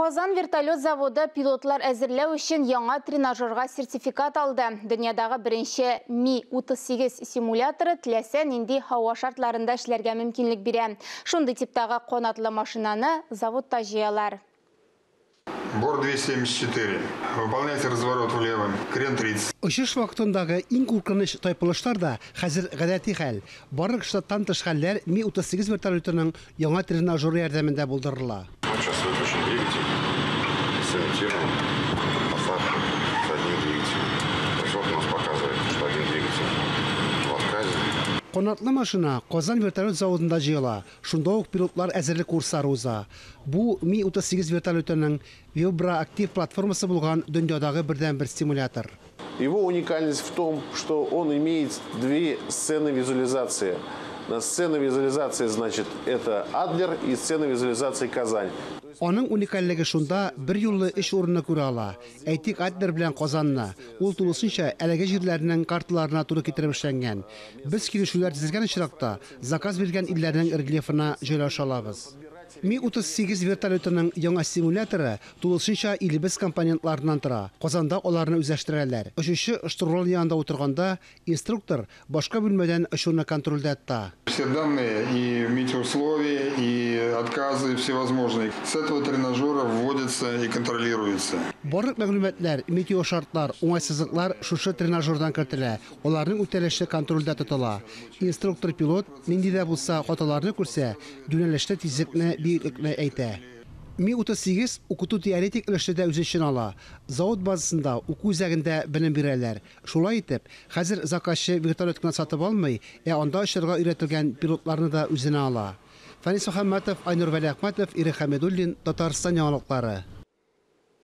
Қазан вертолет заводы пилотлар әзірлеу үшін яңа тренажерға сертификат алды. Дүниядағы бірінші Ми-38 симуляторы тіләсә нинди хауа шартларында эшләргә мөмкинлек бирә. Шундый типтагы канатлы машинаны заводта җыялар. Борт 274. Выполняйте разворот влево. Крен 30. Ұшыш вакытындагы иң куркыныч тайпылышлар да хәзер гадәти хәл. Барлык штаттан тыш хәлләр Ми-38 вертолетының яңа тренажеры ярдәмендә булдырыла. Сейчас выключим двигатель, сымитируем посадку с одним двигателем. То есть вот у нас показывает, что один двигатель в отказе. Канатлы машина Казан вертолет заводында җыела. Шунда ук пилотлар әзерлек курслары уза. Бу Ми-38 вертолетының виброактив платформасы булган дөньядагы бердән-бер стимулятор. Его уникальность в том, что он имеет две сцены визуализации. Сцена визуализации, значит, это Адлер и сцена визуализации Казань. Аның уникальлеге шунда бер юллы эш урынына күрә ала. Әйтик, Адлер белән Казанны ул тулысынча әлеге җирләрнең карталарына туры китереп эшләнгән. Без килешүләр төзелгән очракта заказ биргән илләрнең рельефына җайлаша алабыз. Ми-38 вертолетының яңа симуляторы тулысынча 50 компонентлардан тора. Казанда аларны үзләштерәләр. Өченче штурвал янында утырганда инструктор башка бүлмәдән ошуны контрольдә тота. Все данные и метеоусловия, и отказы всевозможные с этого тренажера вводятся и контролируются. Барлык мәгълүматлар, метео шартлар, уңайсызлыклар шушы тренажердан кертелә. Аларның үтәлеше контрольдә тотыла. Инструктор-пилот нинди дә булса хаталарны күрсә, юнәлештә тизлекне биеклekне әйтә. Ми-38 укыту теоретик өлештә үзешен ала. Завод базасында уку үзәгендә белем бирәләр. Шулай итеп, хәзер заказчы вертолетны сатып алмый, анда эшләргә өйрәтелгән пилотларны да үзенә ала. Фанис Мөхәммәтов, Айнур Вәли Әхмәтов, Ирек Хәмидуллин, Татарстан яңалыклары.